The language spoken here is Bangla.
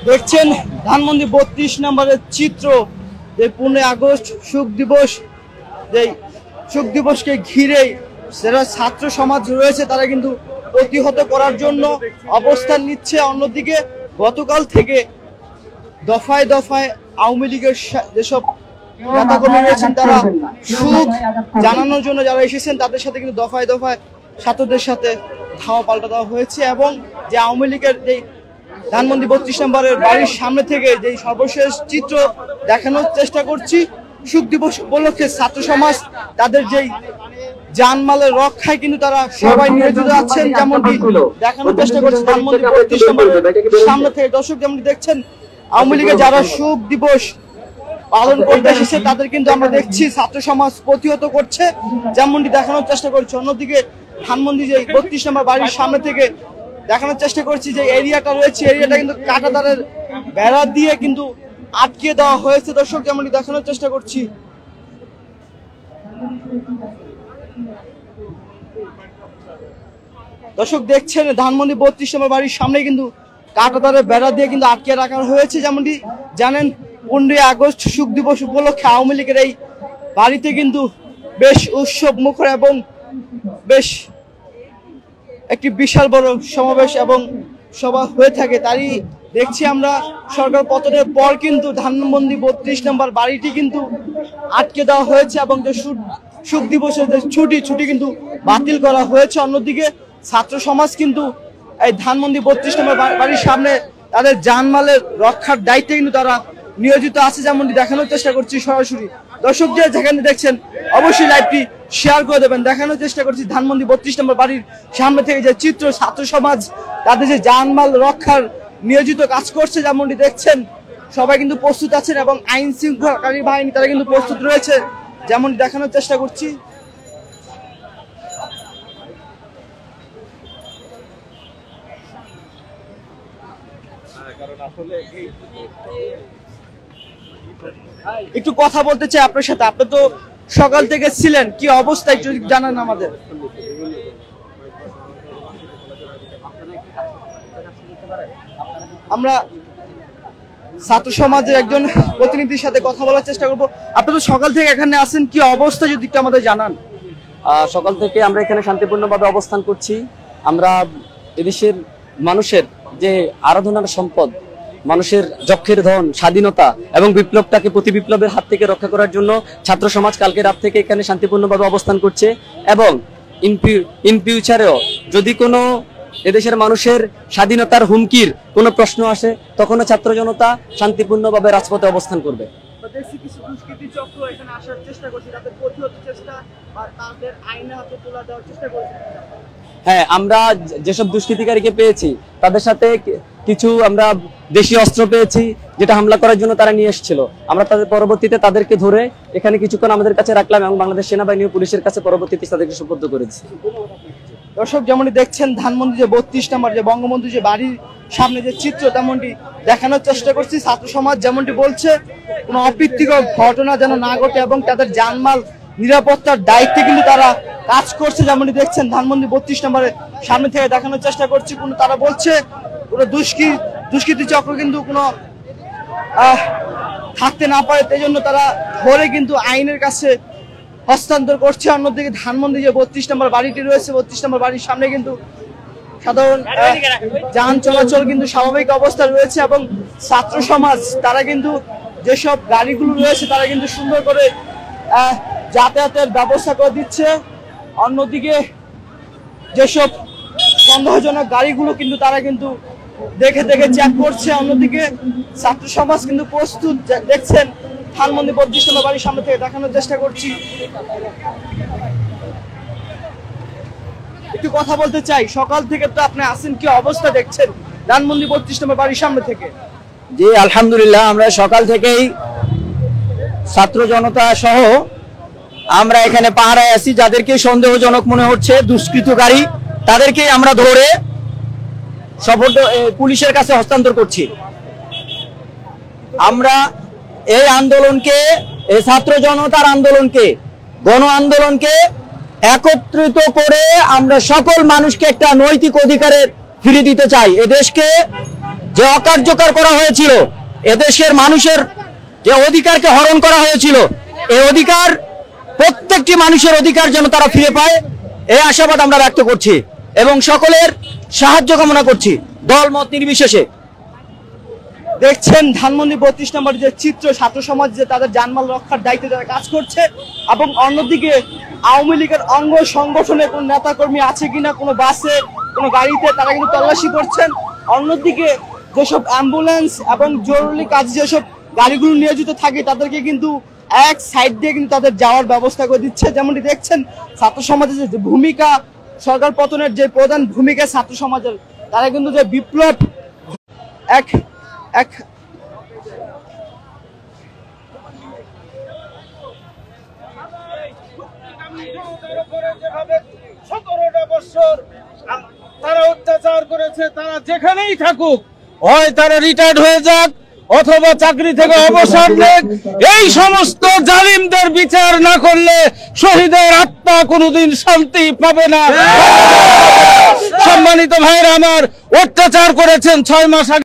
দেখছেন ধানমন্ডি 32 নম্বরের চিত্র, যে 15 আগস্ট শোক দিবস, যে শোক দিবসকে ঘিরেই যারা ছাত্র সমাজ রয়েছে তারা কিন্তু প্রতিহত করার জন্য অবস্থান নিচ্ছে। অন্যদিকে গতকাল থেকে দফায় দফায় আওয়ামী লীগের যেসব নেতাকর্মী রয়েছেন তারা সুখ জানানোর জন্য যারা এসেছেন তাদের সাথে কিন্তু দফায় দফায় ছাত্রদের সাথে ধাওয়া পাল্টা দেওয়া হয়েছে। এবং যে আওয়ামী লীগের যে ধানমন্ডি 32 নম্বরের বাড়ির সামনে থেকে যে সর্বশেষ চিত্র দেখানোর চেষ্টা করছি, শোক দিবস উপলক্ষে ছাত্র সমাজ তাদের যেই জানমালের রক্ষায় কিন্তু তারা সবাই নিয়োজিত আছেন, যেমনটি দেখানোর চেষ্টা করছে ধানমন্ডি 32 নম্বরের সামনে থেকে। দর্শক যেমনটি দেখছেন আওয়ামী লীগের যারা শোক দিবস পালন করতে এসেছে তাদের কিন্তু আমরা দেখছি ছাত্র সমাজ প্রতিহত করছে, যেমনটি দেখানোর চেষ্টা করছে। অন্যদিকে ধানমন্ডি যে 32 নম্বর বাড়ির সামনে থেকে দেখানোর চেষ্টা করছি যে এরিয়াটা রয়েছে, এরিয়াটা কিন্তু কাঁটাতারের বেড়া দিয়ে কিন্তু আটকে দেওয়া হয়েছে। দর্শক যেমনটি দেখানোর চেষ্টা করছি। দর্শক দেখছেন ধানমন্ডি 32 নম্বর বাড়ির সামনে কিন্তু কাঁটাতারের বেড়া দিয়ে কিন্তু আটকে রাখা হয়েছে। যেমনটি জানেন 15 আগস্ট শোক দিবস উপলক্ষে আওয়ামী লীগের এই বাড়িতে কিন্তু বেশ উৎসব মুখর এবং বেশ একটি বিশাল বড় সমাবেশ এবং সভা হয়ে থাকে। তারই দেখছি আমরা সরকার পতনের পর কিন্তু ধানমন্ডি 32 নম্বর বাড়িটি কিন্তু আটকে দেওয়া হয়েছে এবং যে শোক দিবসের যে ছুটি কিন্তু বাতিল করা হয়েছে। অন্যদিকে ছাত্র সমাজ কিন্তু এই ধানমন্ডি 32 নম্বর বাড়ির সামনে তাদের জানমালের রক্ষার দায়িত্বে কিন্তু তারা নিয়োজিত আছে, যেমনটি দেখানোর চেষ্টা করছি সরাসরি। দর্শক যেখানে দেখছেন অবশ্যই লাইভটি শেয়ার করে দেবেন। দেখানোর চেষ্টা করছি ধানমন্ডি 32 নম্বর বাড়ির সামনে থেকে যে চিত্র, ছাত্র সমাজ তাদের যে জানমাল রক্ষার নিয়োজিত কাজ করছে, যেমনটি দেখছেন সবাই কিন্তু প্রস্তুত আছেন এবং আইন শৃঙ্খলাকারী বাহিনী তারা কিন্তু প্রস্তুত রয়েছে, যেমনটি দেখানোর চেষ্টা করছি। একটু কথা বলতে চাই আপনার সাথে, আপনি তো সকাল থেকে ছিলেন, কি অবস্থা একটু জানান আমাদের। আমরা ছাত্র সমাজের একজন প্রতিনিধির সাথে কথা বলার চেষ্টা করবো। আপনি তো সকাল থেকে এখানে আছেন, কি অবস্থা যদি একটু আমাদের জানান। সকাল থেকে আমরা এখানে শান্তিপূর্ণভাবে অবস্থান করছি। আমরা এদেশের মানুষের যে আরাধনার সম্পদ, মানুষের যক্ষের ধন, স্বাধীনতা এবং বিপ্লবটাকে প্রতি বিপ্লবের হাত থেকে রক্ষা করার জন্য ছাত্র সমাজ কালকে রাত থেকে এখানে শান্তিপূর্ণভাবে অবস্থান করছে। এবং ইন ফিউচারেও যদি কোনো এদেশের মানুষের স্বাধীনতার হুমকির কোনো প্রশ্ন আসে তখনও ছাত্র জনতা শান্তিপূর্ণভাবে রাজপথে অবস্থান করবে। হ্যাঁ, আমরা যেসব দুষ্কৃতিকারীকে পেয়েছি তাদের সাথে কিছু আমরা দেশীয় অস্ত্র পেয়েছি যেটা হামলা করার জন্য তারা নিয়ে এসেছিল। আমরা তাদের পরবর্তীতে তাদেরকে ধরে এখানে কিছুক্ষণ আমাদের কাছে রাখলাম এবং বাংলাদেশ সেনাবাহিনী ও পুলিশের কাছে পরবর্তীতে তাদেরকে সুপর্দ করেছি। দর্শক যেমনটি দেখছেন ধানমন্ডি যে 32 নম্বর যে বঙ্গবন্ধু যে বাড়ির সামনে যে চিত্র তেমনটি দেখানোর চেষ্টা করছি। ছাত্র সমাজ যেমনটি বলছে কোনো অপ্রীতিকর ঘটনা যেন না ঘটে এবং তাদের জানমাল নিরাপত্তার দায়িত্বে কিন্তু তারা কাজ করছে। যেমনটি দেখছেন ধানমন্ডি 32 নম্বরের সামনে থেকে দেখানোর চেষ্টা করছি। কোনো তারা বলছে কোনো দুষ্কৃতি চক্র কিন্তু কোনো থাকতে না পারে, সেই জন্য তারা ধরে কিন্তু আইনের কাছে হস্তান্তর করছে। অন্যদিকে ধানমন্ডি যে 32 নম্বর বাড়িটি রয়েছে, 32 নম্বর বাড়ির সামনে কিন্তু সাধারণ যান চলাচল কিন্তু স্বাভাবিক অবস্থা রয়েছে এবং ছাত্র সমাজ তারা কিন্তু যেসব গাড়িগুলো রয়েছে তারা কিন্তু সুন্দর করে যাতায়াতের ব্যবস্থা করে দিচ্ছে। অন্যদিকে যেসব সন্দেহজনক গাড়িগুলো কিন্তু তারা কিন্তু দেখে চেক করছে। অন্যদিকে ছাত্র সমাজ কিন্তু প্রস্তুত, দেখছেন ধানমন্ডি 32 নম্বর বাড়ির সামনে থেকে দেখানোর চেষ্টা করছি। একটু কথা বলতে চাই, সকাল থেকে তো আপনি আসেন, কি অবস্থা দেখছেন ধানমন্ডি 32 নম্বর বাড়ির সামনে থেকে? জি আলহামদুলিল্লাহ, আমরা সকাল থেকেই ছাত্র জনতা সহ আমরা এখানে পাহারায় আছি। যাদেরকে সন্দেহজনক মনে হচ্ছে দুষ্কৃতকারী তাদেরকে আমরা ধরে পুলিশের কাছে হস্তান্তর করছি। আমরা এই আন্দোলনকে, এই ছাত্র জনতার আন্দোলনকে, গণ আন্দোলনকে একত্রিত করে আমরা সকল মানুষকে একটা নৈতিক অধিকারের ফিরে দিতে চাই। এদেশকে যে অকার্যকর করা হয়েছিল, এদেশের মানুষের যে অধিকারকে হরণ করা হয়েছিল, এই অধিকার প্রত্যেকটি মানুষের অধিকার যেন তারা ফিরে পায়, এই আশাবাদ আমরা ব্যক্ত করছি এবং সকলের সাহায্য কামনা করছি দল মত নির্বিশেষে। দেখছেন ধানমন্ডি 32 নম্বর যে চিত্র, ছাত্র সমাজ যে তাদের জানমাল রক্ষার দায়িত্বে তারা কাজ করছে, এবং অন্যদিকে আওয়ামী লীগের অঙ্গ সংগঠনের কোন নেতাকর্মী আছে কিনা কোনো বাসে কোনো গাড়িতে, তারা কিন্তু তল্লাশি করছেন। অন্যদিকে যেসব অ্যাম্বুলেন্স এবং জরুরি কাজ যেসব গাড়িগুলো নিয়োজিত থাকে তাদেরকে কিন্তু এক সাইড দিয়ে কিন্তু তাদের যাওয়ার ব্যবস্থা করে দিচ্ছে। যেমনটি দেখছেন ছাত্র সমাজের যে ভূমিকা, সরকার পতনের যে প্রধান ভূমিকা ছাত্র সমাজের, তারা কিন্তু যে বিপ্লব এক এক তারা অত্যাচার করেছে, তারা যেখানেই থাকুক, হয় তারা রিটায়ার্ড হয়ে যাক অথবা চাকরি থেকে অবসর নেক, এই সমস্ত জালিমদের বিচার না করলে শহীদের আত্মা কোনোদিন শান্তি পাবে না। সম্মানিত ভাইরা আমার, অত্যাচার করেছেন 6 মাস আগে।